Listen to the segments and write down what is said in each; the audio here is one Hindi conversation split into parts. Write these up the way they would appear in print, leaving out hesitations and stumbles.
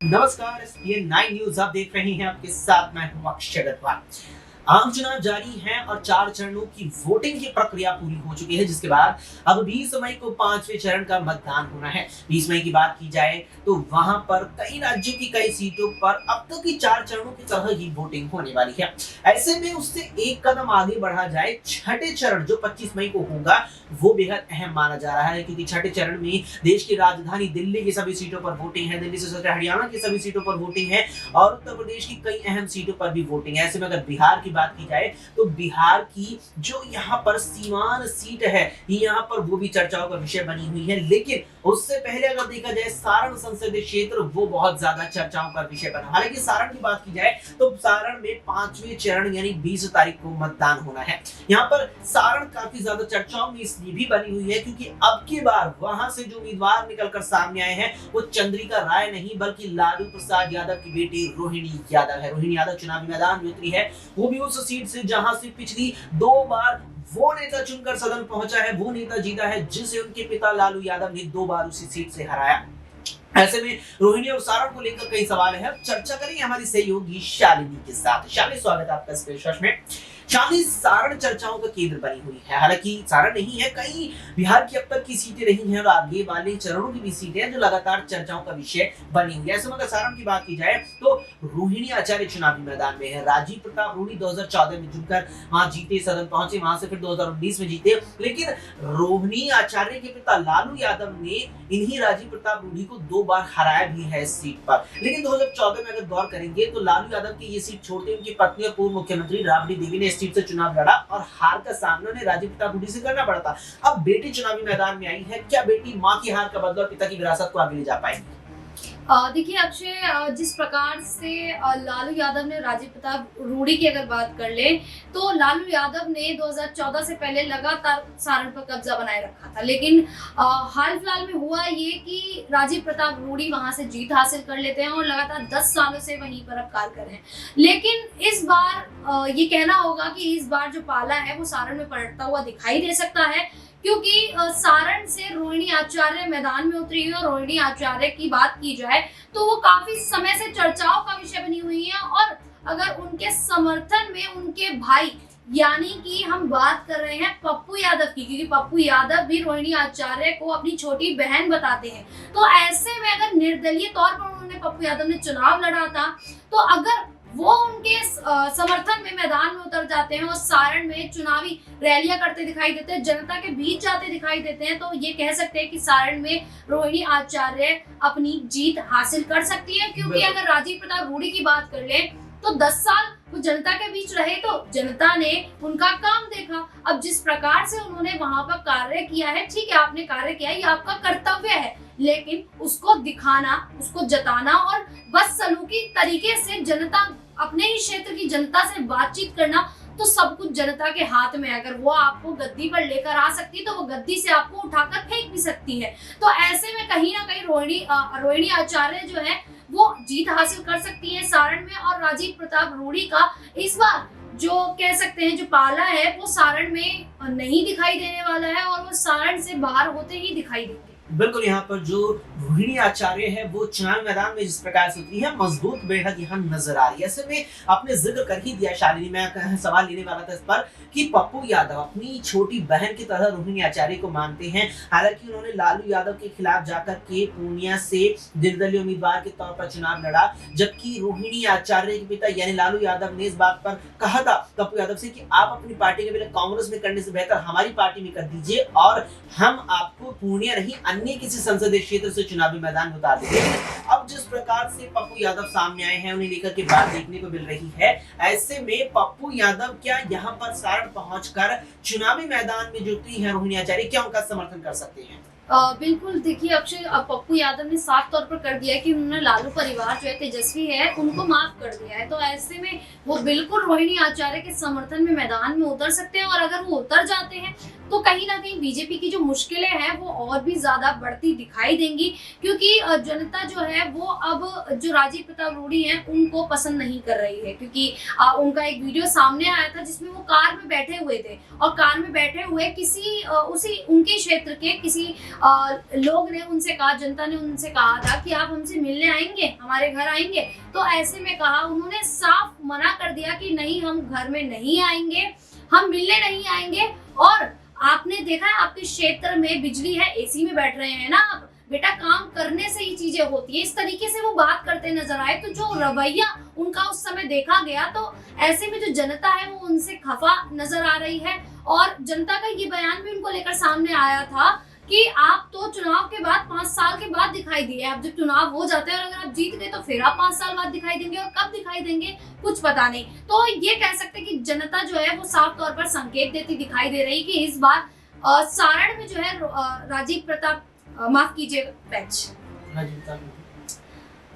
नमस्कार, SPN 9 न्यूज आप देख रहे हैं। आपके साथ मैं हूं अक्षय अग्रवाल। आम चुनाव जारी हैं और 4 चरणों की वोटिंग की प्रक्रिया पूरी हो चुकी है, जिसके बाद अब 20 मई को 5वें चरण का मतदान होना है। 20 मई की बात की जाए तो वहां पर कई राज्यों की कई सीटों पर अब तक की 4 चरणों की तरह ही वोटिंग होने वाली है। ऐसे में उससे एक कदम आगे बढ़ा जाए, छठे चरण जो 25 मई को होगा वो बेहद अहम माना जा रहा है, क्योंकि छठे चरण में देश की राजधानी दिल्ली की सभी सीटों पर वोटिंग है, दिल्ली से सटे हरियाणा की सभी सीटों पर वोटिंग है और उत्तर प्रदेश की कई अहम सीटों पर भी वोटिंग है। ऐसे में अगर बिहार की बात की जाए तो बिहार की जो यहाँ पर सीवान सीट है, यहाँ पर वो भी चर्चाओं का विषय बनी हुई है। लेकिन उससे पहले अगर देखा जाए सारण संसदीय क्षेत्र, वो बहुत ज्यादा चर्चाओं का विषय बना। हालांकि सारण की बात की जाए तो सारण में 5वें चरण यानी 20 तारीख को मतदान होना है। यहाँ पर सारण काफी ज्यादा चर्चाओं में इसलिए भी बनी हुई है क्योंकि अब की बार वहां से जो उम्मीदवार निकलकर सामने आए हैं वो चंद्रिका राय नहीं बल्कि लालू प्रसाद यादव की बेटी रोहिणी यादव है। रोहिणी यादव चुनावी मैदान में उतरी है, वो भी उस सीट से जहां से पिछली 2 बार वो नेता चुनकर सदन पहुंचा है, वो नेता जीता है जिसे उनके पिता लालू यादव ने 2 बार उसी सीट से हराया। ऐसे में रोहिणी और सारण को लेकर कई सवाल है। अब चर्चा करेंगे हमारी सहयोगी शालिनी के साथ। शालिनी, स्वागत है आपका इस पेशकश में। शालिनी, सारण चर्चाओं का केंद्र बनी हुई है। हालांकि सारण नहीं है, कई बिहार की अब तक की सीटें रही हैं और आगे वाले चरणों की भी सीटें हैं जो लगातार चर्चाओं का विषय बनी हुई है। ऐसे में अगर सारण की बात की जाए तो रोहिणी आचार्य चुनावी मैदान में है। राजीव प्रताप रूडी 2014 में जुड़कर वहां जीते, सदन पहुंचे, वहां से फिर 2019 में जीते। लेकिन रोहिणी आचार्य के पिता लालू यादव ने इन्हीं राजीव प्रताप रूडी को 2 बार हराया भी है इस सीट पर। लेकिन 2014 में अगर गौर करेंगे तो लालू यादव की ये सीट छोड़ते उनकी पत्नी और पूर्व मुख्यमंत्री राबड़ी देवी ने सीट से चुनाव लड़ा और हार का सामना ने राजीव प्रताप रूडी से करना पड़ा था। अब बेटी चुनावी मैदान में आई है, क्या बेटी मां की हार का बदला और पिता की विरासत को आगे ले जा पाएगी? देखिए अक्षय, जिस प्रकार से लालू यादव ने राजीव प्रताप रूडी की अगर बात कर ले तो लालू यादव ने 2014 से पहले लगातार सारण पर कब्जा बनाए रखा था। लेकिन हाल फिलहाल में हुआ ये कि राजीव प्रताप रूडी वहां से जीत हासिल कर लेते हैं और लगातार 10 सालों से वहीं पर अब कारगर हैं। लेकिन इस बार ये कहना होगा कि इस बार जो पाला है वो सारण में पलटता हुआ दिखाई दे सकता है, क्योंकि सारण से रोहिणी आचार्य मैदान में उतरी हुई और रोहिणी आचार्य की बात की जाए तो वो काफी समय से चर्चाओं का विषय बनी हुई है। और अगर उनके समर्थन में उनके भाई यानी कि हम बात कर रहे हैं पप्पू यादव की, क्योंकि पप्पू यादव भी रोहिणी आचार्य को अपनी छोटी बहन बताते हैं, तो ऐसे में अगर निर्दलीय तौर पर उन्होंने पप्पू यादव ने चुनाव लड़ा था तो अगर वो उनके समर्थन में मैदान में उतर जाते हैं और सारण में चुनावी रैलियां करते दिखाई देते हैं, जनता के बीच जाते दिखाई देते हैं, तो ये कह सकते हैं कि सारण में रोहिणी आचार्य अपनी जीत हासिल कर सकती है। क्योंकि अगर राजीव प्रताप रूडी की बात कर ले तो 10 साल वो जनता के बीच रहे तो जनता ने उनका काम देखा। अब जिस प्रकार से उन्होंने वहां पर कार्य किया है, ठीक है, आपने कार्य किया, ये आपका कर्तव्य है, लेकिन उसको दिखाना, उसको जताना और बदसलूकी तरीके से जनता, अपने ही क्षेत्र की जनता से बातचीत करना, तो सब कुछ जनता के हाथ में है। अगर वो आपको गद्दी पर लेकर आ सकती है तो वो गद्दी से आपको उठाकर फेंक भी सकती है। तो ऐसे में कहीं ना कहीं रोहिणी आचार्य जो है वो जीत हासिल कर सकती है सारण में। और राजीव प्रताप रूडी का इस बार जो कह सकते हैं जो पाला है वो सारण में नहीं दिखाई देने वाला है और वो सारण से बाहर होते ही दिखाई देंगे। बिल्कुल, यहाँ पर जो रोहिणी आचार्य है वो चुनाव मैदान में जिस प्रकार से उतरी है, मजबूत बेहद यहाँ नजर आ रही है। ऐसे में आपने जिक्र कर ही दिया शालिनी, मैं सवाल लेने वाला था इस पर कि पप्पू यादव अपनी छोटी बहन की तरह रोहिणी आचार्य को मानते हैं। हालांकि उन्होंने लालू यादव के खिलाफ जाकर के पूर्णिया से निर्दलीय उम्मीदवार के तौर पर चुनाव लड़ा, जबकि रोहिणी आचार्य के पिता यानी लालू यादव ने इस बात पर कहा था पप्पू यादव से कि आप अपनी पार्टी के बिना कांग्रेस में करने से बेहतर हमारी पार्टी में कर दीजिए और हम आपको पूर्णिया नहीं अन्य किसी संसदीय क्षेत्र से चुनावी मैदान में उतार देंगे। अब जिस प्रकार से पप्पू यादव सामने आए हैं, उन्हें लेकर के बात देखने को मिल रही है। ऐसे में पप्पू यादव क्या यहाँ पर सारण पहुंचकर चुनावी मैदान में जो उतरी है रोहिणी आचार्य, क्या उनका समर्थन कर सकते हैं? बिल्कुल, देखिए अक्षय, पप्पू यादव ने साफ तौर पर कर दिया कि उन्होंने लालू परिवार जो है, तेजस्वी है, उनको माफ कर दिया है। तो ऐसे में वो बिल्कुल रोहिणी आचार्य के समर्थन में मैदान में उतर सकते हैं और अगर वो उतर जाते हैं तो कहीं ना कहीं बीजेपी की जो मुश्किलें हैं वो और भी ज्यादा बढ़ती दिखाई देंगी, क्योंकि जनता जो है वो अब जो राजीव प्रताप रूडी हैं उनको पसंद नहीं कर रही है। क्योंकि उनका एक वीडियो सामने आया था जिसमें वो कार में बैठे हुए थे और कार में बैठे हुए किसी उसी उनके क्षेत्र के किसी लोग ने उनसे कहा, जनता ने उनसे कहा था कि आप हमसे मिलने आएंगे, हमारे घर आएंगे। तो ऐसे में कहा, उन्होंने साफ मना कर दिया कि नहीं, हम घर में नहीं आएंगे, हम मिलने नहीं आएंगे। और आपने देखा है आपके क्षेत्र में बिजली है, एसी में बैठ रहे हैं ना आप, बेटा काम करने से ही चीजें होती है। इस तरीके से वो बात करते नजर आए। तो जो रवैया उनका उस समय देखा गया, तो ऐसे में जो जनता है वो उनसे खफा नजर आ रही है। और जनता का ये बयान भी उनको लेकर सामने आया था कि आप तो चुनाव के बाद 5 साल के बाद दिखाई दिए। अब जब चुनाव हो जाते हैं और अगर आप जीत गए तो फिर आप 5 साल बाद दिखाई देंगे, और कब दिखाई देंगे कुछ पता नहीं। तो ये कह सकते हैं कि जनता जो है वो साफ तौर पर संकेत देती दिखाई दे रही कि इस बार सारण में जो है राजीव प्रताप, माफ कीजिएगा पैच,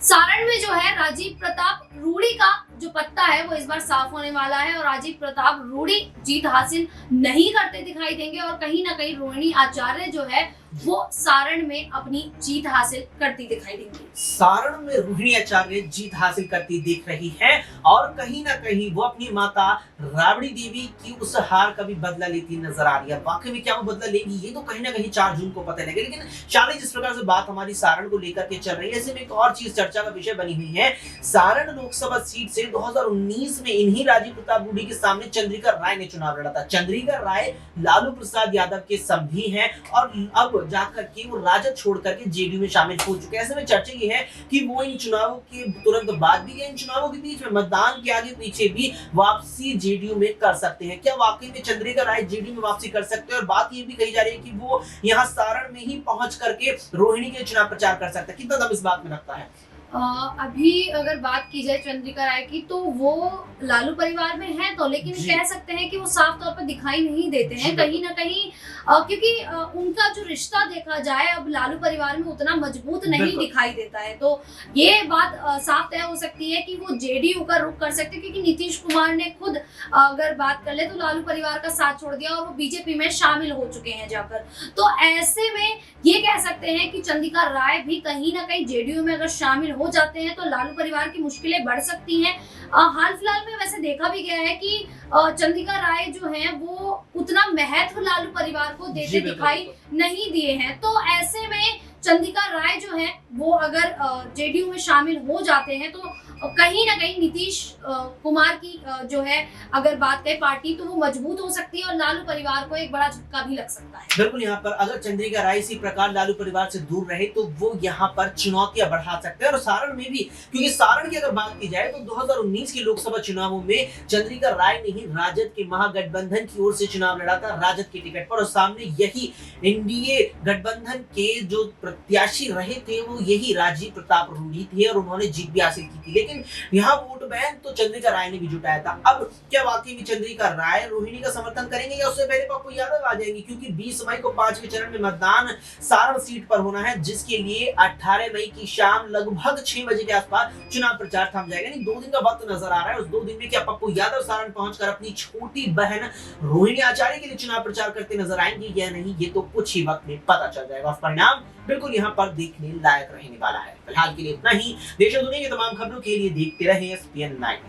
सारण में जो है राजीव प्रताप रूड़ी का जो पत्ता है वो इस बार साफ होने वाला है। और राजीव प्रताप रूड़ी जीत हासिल नहीं करते दिखाई देंगे, और कहीं ना कहीं रोहिणी आचार्य जो है वो सारण में अपनी जीत हासिल करती दिखाई देंगी। सारण में रोहिणी आचार्य जीत हासिल करती दिख रही है, और कहीं ना कहीं वो अपनी माता राबड़ी देवी की उस हार का भी बदला लेती नजर आ रही है। वाकई में क्या वो बदला लेगी, ये तो कहीं ना कहीं 4 जून को पता लगेगा। लेकिन शादी जिस प्रकार से बात हमारी सारण को लेकर के चल रही है, ऐसे में एक और चीज चर्चा का विषय बनी हुई है। सारण लोकसभा सीट से 2019 में इन्हीं राजीव प्रताप रूड़ी के सामने चंद्रिका राय ने चुनाव लड़ा था। चंद्रिका राय लालू प्रसाद यादव के संबंधी हैं, और अब जाकर के वो राजद छोड़ करके जेडीयू में शामिल हो चुके हैं। ऐसे में चर्चा ये है कि वो इन चुनावों के तुरंत बाद भी, इन चुनावों के बीच में, मतदान के आगे पीछे भी वापसी जेडीयू में कर सकते हैं। क्या वाकई में चंद्रिका राय जेडीयू में वापसी कर सकते हैं? और बात ये भी कही जा रही है कि वो यहाँ सारण में ही पहुंच करके रोहिणी के चुनाव प्रचार कर सकते हैं। कितना दम इस बात में लगता है? अभी अगर बात की जाए चंद्रिका राय की, तो वो लालू परिवार में है तो, लेकिन कह सकते हैं कि वो साफ तौर पर दिखाई नहीं देते हैं कहीं ना कहीं, क्योंकि उनका जो रिश्ता देखा जाए अब लालू परिवार में उतना मजबूत नहीं दिखाई देता है। तो ये बात साफ तय हो सकती है कि वो जेडीयू का रुख कर सकते हैं, क्योंकि नीतीश कुमार ने खुद अगर बात कर ले तो लालू परिवार का साथ छोड़ दिया और वो बीजेपी में शामिल हो चुके हैं जाकर। तो ऐसे में ये कह सकते हैं कि चंद्रिका राय भी कहीं ना कहीं जेडीयू में अगर शामिल हो जाते हैं तो लालू परिवार की मुश्किलें बढ़ सकती हैं। हाल फिलहाल में वैसे देखा भी गया है कि चंद्रिका राय जो है वो उतना महत्व लालू परिवार को देते दिखाई नहीं दिए हैं। तो ऐसे में चंद्रिका राय जो है वो अगर जेडीयू में शामिल हो जाते हैं तो कहीं ना कहीं नीतीश कुमार की जो है अगर बात करें पार्टी, तो वो मजबूत हो सकती है और लालू परिवार को एक बड़ा झटका भी लग सकता है। बिल्कुल, यहाँ पर अगर चंद्रिका राय इसी प्रकार लालू परिवार से दूर रहे तो वो यहाँ पर चुनौतियां बढ़ा सकते हैं। और सारण में भी, क्योंकि सारण की अगर बात की जाए तो 2019 के लोकसभा चुनावों में चंद्रिका राय ने ही राजद के महागठबंधन की ओर से चुनाव लड़ा था, राजद के टिकट पर, और सामने यही एनडीए गठबंधन के जो प्रत्याशी रहे थे वो यही राजीव प्रताप रूड़ी थे, और उन्होंने जीत भी हासिल की थी। लेकिन यहाँ वोट बैंक तो चंद्रिका राय ने भी जुटाया था। अब क्या वाकई में चंद्रिका राय रोहिणी का समर्थन करेंगे, या उससे पहले पप्पू यादव आ जाएंगे? क्योंकि 20 मई को 5वें चरण में मतदान सारण सीट पर होना है, जिसके लिए 18 मई की शाम लगभग 6 बजे के आसपास चुनाव प्रचार थम जाएगा। यानी 2 दिन का वक्त नजर आ रहा है। उस 2 दिन में क्या पप्पू यादव सारण पहुंचकर अपनी छोटी बहन रोहिणी आचार्य के लिए चुनाव प्रचार करते नजर आएंगे या नहीं, ये तो कुछ ही वक्त में पता चल जाएगा। परिणाम बिल्कुल यहाँ पर देखने लायक रहने वाला है। फिलहाल के लिए इतना ही। देश और दुनिया की तमाम खबरों के लिए देखते रहे SPN 9।